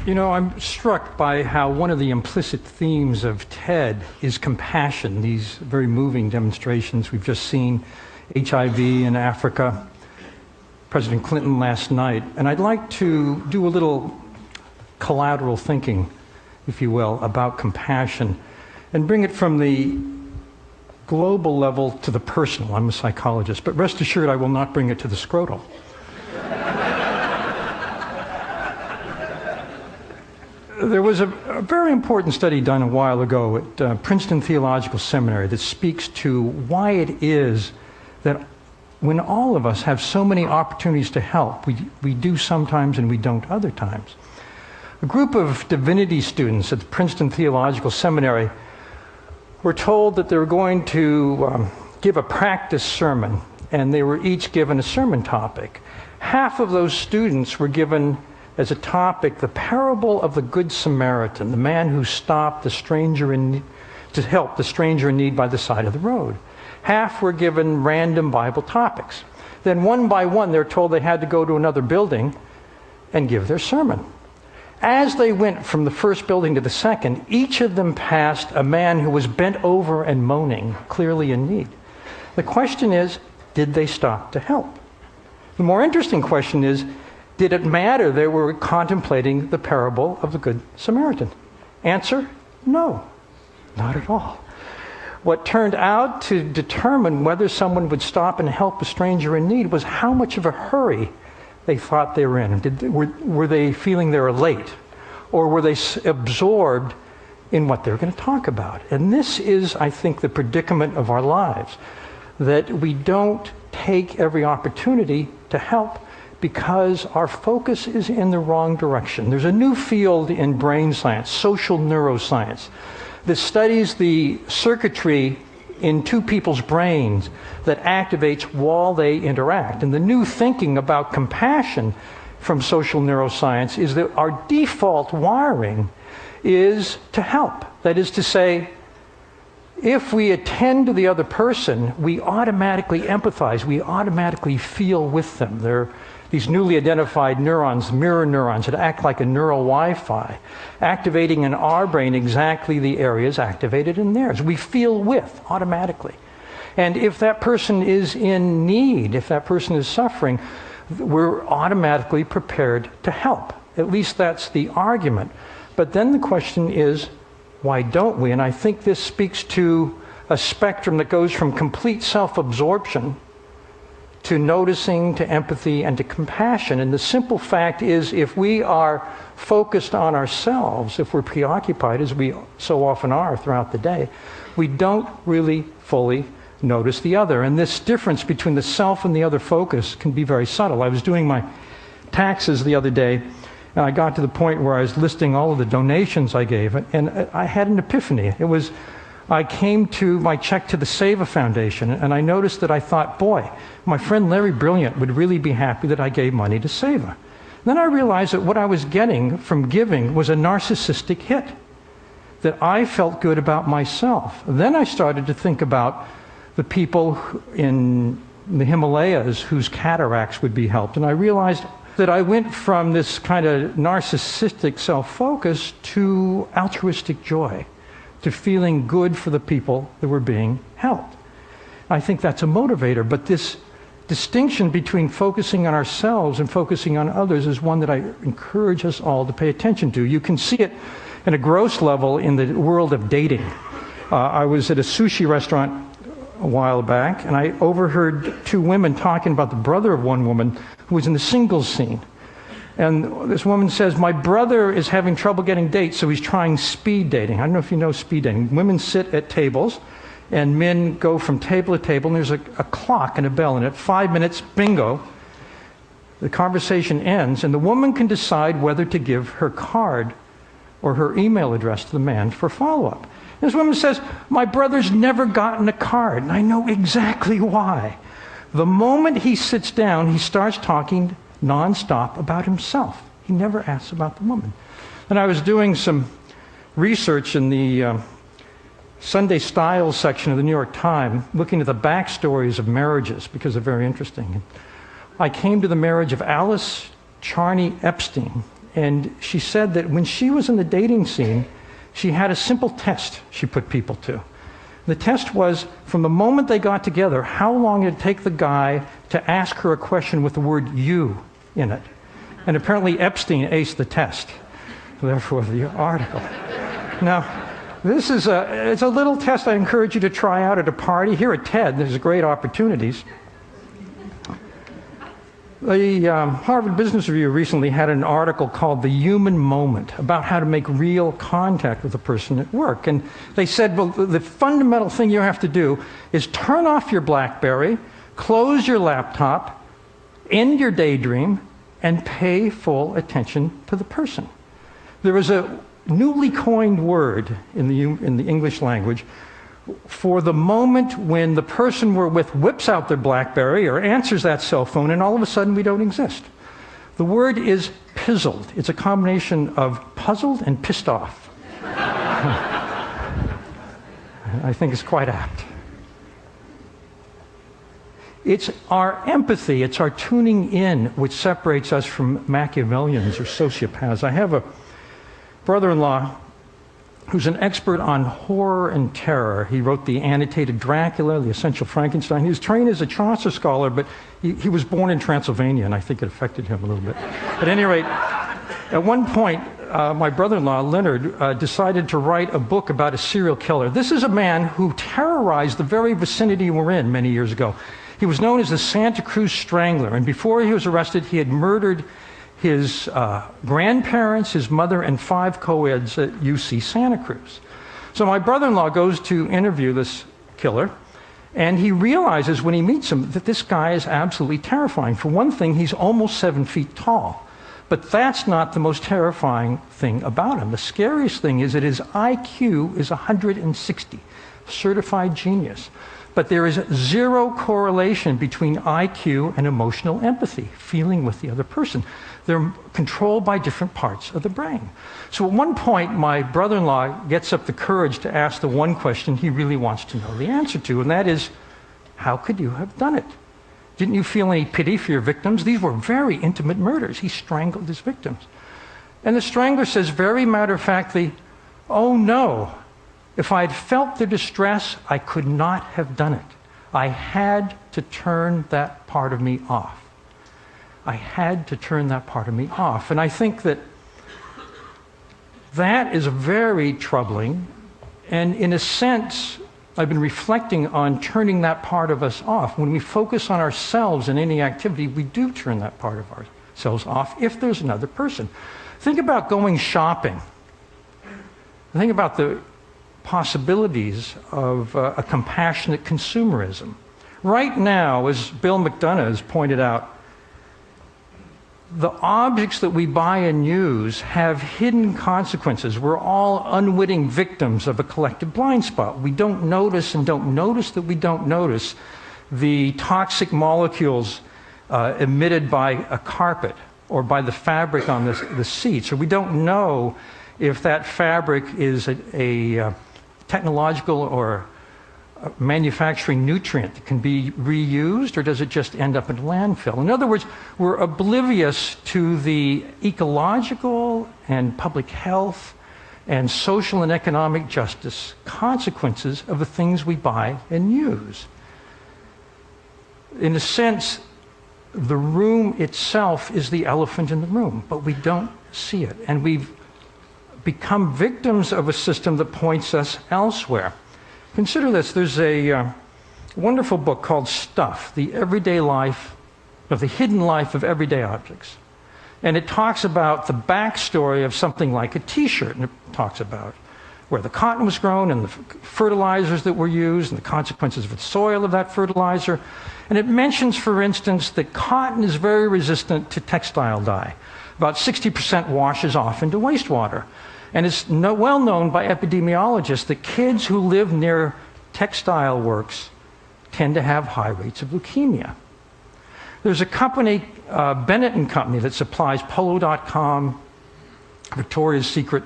You know, I'm struck by how one of the implicit themes of TED is compassion, these very moving demonstrations. We've just seen HIV in Africa, President Clinton last night, and I'd like to do a little collateral thinking, if you will, about compassion and bring it from the global level to the personal. I'm a psychologist, but rest assured I will not bring it to the scrotal. There was a very important study done a while ago at Princeton Theological Seminary that speaks to why it is that when all of us have so many opportunities to help, we do sometimes and we don't other times. A group of divinity students at the Princeton Theological Seminary were told that they were going to give a practice sermon, and they were each given a sermon topic. Half of those students were given as a topic the parable of the Good Samaritan, the man who stopped the stranger to help the stranger in need by the side of the road. Half were given random Bible topics. Then one by one, they're told they had to go to another building and give their sermon. As they went from the first building to the second, each of them passed a man who was bent over and moaning, clearly in need. The question is, did they stop to help? The more interesting question is, did it matter they were contemplating the parable of the Good Samaritan? Answer, no, not at all. What turned out to determine whether someone would stop and help a stranger in need was how much of a hurry they thought they were in. Were they feeling they were late? Or were they absorbed in what they were going to talk about? And this is, I think, the predicament of our lives, that we don't take every opportunity to help because our focus is in the wrong direction. There's a new field in brain science, social neuroscience, that studies the circuitry in two people's brains that activates while they interact. And the new thinking about compassion from social neuroscience is that our default wiring is to help. That is to say, if we attend to the other person, we automatically empathize, we automatically feel with them. They're these newly identified neurons, mirror neurons, that act like a neural Wi-Fi, activating in our brain exactly the areas activated in theirs. We feel with automatically. And if that person is in need, if that person is suffering, we're automatically prepared to help. At least that's the argument. But then the question is, why don't we? And I think this speaks to a spectrum that goes from complete self-absorption to noticing, to empathy, and to compassion. And the simple fact is, if we are focused on ourselves, if we're preoccupied, as we so often are throughout the day, we don't really fully notice the other. And this difference between the self and the other focus can be very subtle. I was doing my taxes the other day, and I got to the point where I was listing all of the donations I gave, and I had an epiphany. I came to my check to the Seva Foundation, and I noticed that I thought, boy, my friend Larry Brilliant would really be happy that I gave money to Seva. Then I realized that what I was getting from giving was a narcissistic hit, that I felt good about myself. Then I started to think about the people in the Himalayas whose cataracts would be helped, and I realized that I went from this kind of narcissistic self-focus to altruistic joy, to feeling good for the people that were being helped. I think that's a motivator, but this distinction between focusing on ourselves and focusing on others is one that I encourage us all to pay attention to. You can see it at a gross level in the world of dating. I was at a sushi restaurant a while back, and I overheard two women talking about the brother of one woman who was in the singles scene. And this woman says, my brother is having trouble getting dates, so he's trying speed dating. I don't know if you know speed dating. Women sit at tables, and men go from table to table, and there's a clock and a bell, and at 5 minutes, bingo, the conversation ends, and the woman can decide whether to give her card or her email address to the man for follow-up. This woman says, my brother's never gotten a card, and I know exactly why. The moment he sits down, he starts talking nonstop about himself. He never asks about the woman. And I was doing some research in the Sunday Styles section of the New York Times, looking at the backstories of marriages because they're very interesting. I came to the marriage of Alice Charney Epstein and she said that when she was in the dating scene, she had a simple test she put people to. The test was, from the moment they got together, how long did it take the guy to ask her a question with the word "you" in it? And apparently Epstein aced the test. Therefore, the article. Now, this is it's a little test I encourage you to try out at a party. Here at TED, there's great opportunities. The Harvard Business Review recently had an article called "The Human Moment" about how to make real contact with a person at work. And they said, well, the fundamental thing you have to do is turn off your BlackBerry, close your laptop, end your daydream, and pay full attention to the person. There was a newly coined word in the English language for the moment when the person we're with whips out their BlackBerry or answers that cell phone and all of a sudden we don't exist. The word is pizzled. It's a combination of puzzled and pissed off. I think it's quite apt. It's our empathy, it's our tuning in which separates us from Machiavellians or sociopaths. I have a brother-in-law who's an expert on horror and terror. He wrote the annotated Dracula, the essential Frankenstein. He was trained as a Chaucer scholar, but he was born in Transylvania, and I think it affected him a little bit. At any rate, at one point, my brother-in-law, Leonard, decided to write a book about a serial killer. This is a man who terrorized the very vicinity we're in many years ago. He was known as the Santa Cruz Strangler, and before he was arrested, he had murdered his grandparents, his mother, and 5 co-eds at UC Santa Cruz. So my brother-in-law goes to interview this killer, and he realizes when he meets him that this guy is absolutely terrifying. For one thing, he's almost 7 feet tall. But that's not the most terrifying thing about him. The scariest thing is that his IQ is 160, certified genius. But there is zero correlation between IQ and emotional empathy, feeling with the other person. They're controlled by different parts of the brain. So at one point, my brother-in-law gets up the courage to ask the one question he really wants to know the answer to, and that is, how could you have done it? Didn't you feel any pity for your victims? These were very intimate murders. He strangled his victims. And the strangler says very matter-of-factly, oh no, if I had felt their distress, I could not have done it. I had to turn that part of me off. I had to turn that part of me off. And I think that that is very troubling. And in a sense, I've been reflecting on turning that part of us off. When we focus on ourselves in any activity, we do turn that part of ourselves off if there's another person. Think about going shopping. Think about the possibilities of a compassionate consumerism. Right now, as Bill McDonough has pointed out, the objects that we buy and use have hidden consequences. We're all unwitting victims of a collective blind spot. We don't notice and don't notice that we don't notice the toxic molecules emitted by a carpet or by the fabric on the seats, or we don't know if that fabric is a technological or manufacturing nutrient that can be reused, or does it just end up in a landfill? In other words, we're oblivious to the ecological and public health and social and economic justice consequences of the things we buy and use. In a sense, the room itself is the elephant in the room, but we don't see it. And we've become victims of a system that points us elsewhere. Consider this. There's a wonderful book called Stuff, the Everyday Life, of the Hidden Life of Everyday Objects. And it talks about the backstory of something like a t-shirt. And it talks about where the cotton was grown and the fertilizers that were used and the consequences of the soil of that fertilizer. And it mentions, for instance, that cotton is very resistant to textile dye. About 60% washes off into wastewater. And it's well known by epidemiologists that kids who live near textile works tend to have high rates of leukemia. There's a company, Bennett & Company, that supplies Polo.com, Victoria's Secret.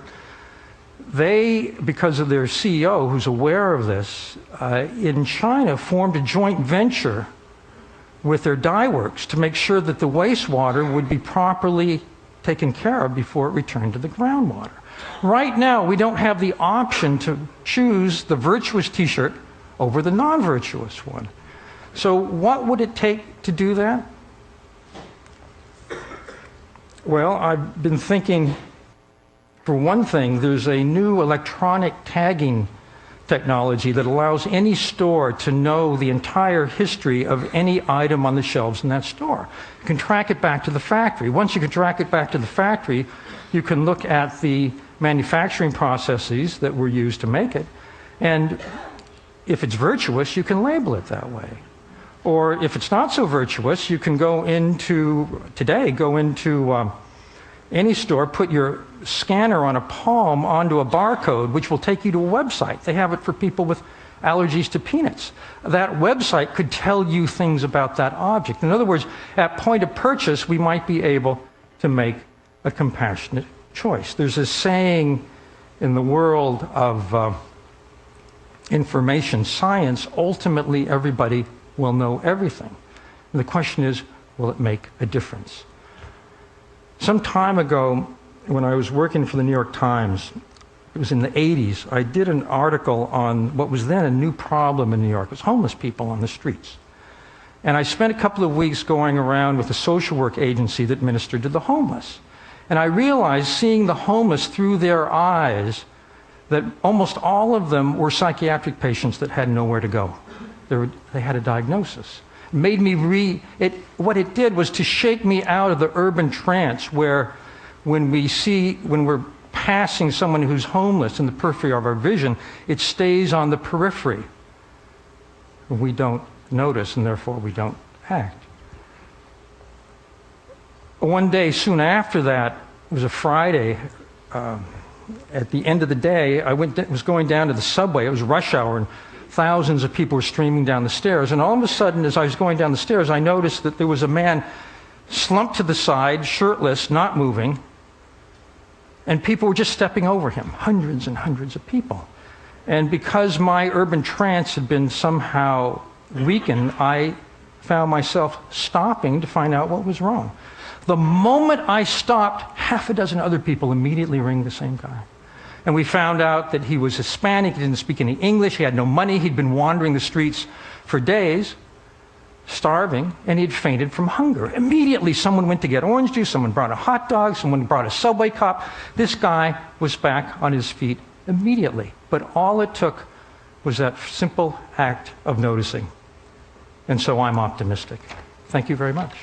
They, because of their CEO, who's aware of this, in China formed a joint venture with their dye works to make sure that the wastewater would be properly taken care of before it returned to the groundwater. Right now, we don't have the option to choose the virtuous t-shirt over the non-virtuous one. So what would it take to do that? Well, I've been thinking, for one thing, there's a new electronic tagging technology that allows any store to know the entire history of any item on the shelves in that store. You can track it back to the factory. Once you can track it back to the factory, you can look at the manufacturing processes that were used to make it, and if it's virtuous, you can label it that way. Or if it's not so virtuous, you can go into any store, put your scanner on a palm onto a barcode, which will take you to a website. They have it for people with allergies to peanuts. That website could tell you things about that object. In other words, at point of purchase, we might be able to make a compassionate choice. There's a saying in the world of information science, ultimately everybody will know everything. And the question is, will it make a difference? Some time ago, when I was working for the New York Times, it was in the 80s, I did an article on what was then a new problem in New York. It was homeless people on the streets. And I spent a couple of weeks going around with a social work agency that ministered to the homeless. And I realized, seeing the homeless through their eyes, that almost all of them were psychiatric patients that had nowhere to go. They had a diagnosis. It made me what it did was to shake me out of the urban trance where when we're passing someone who's homeless in the periphery of our vision, it stays on the periphery. We don't notice, and therefore we don't act. One day soon after that, it was a Friday, at the end of the day, I was going down to the subway. It was rush hour, and thousands of people were streaming down the stairs. And all of a sudden, as I was going down the stairs, I noticed that there was a man slumped to the side, shirtless, not moving, and people were just stepping over him, hundreds and hundreds of people. And because my urban trance had been somehow weakened, I found myself stopping to find out what was wrong. The moment I stopped, half a dozen other people immediately ringed the same guy. And we found out that he was Hispanic, he didn't speak any English, he had no money, he'd been wandering the streets for days, starving, and he'd fainted from hunger. Immediately, someone went to get orange juice, someone brought a hot dog, someone brought a Subway cop. This guy was back on his feet immediately. But all it took was that simple act of noticing. And so I'm optimistic. Thank you very much.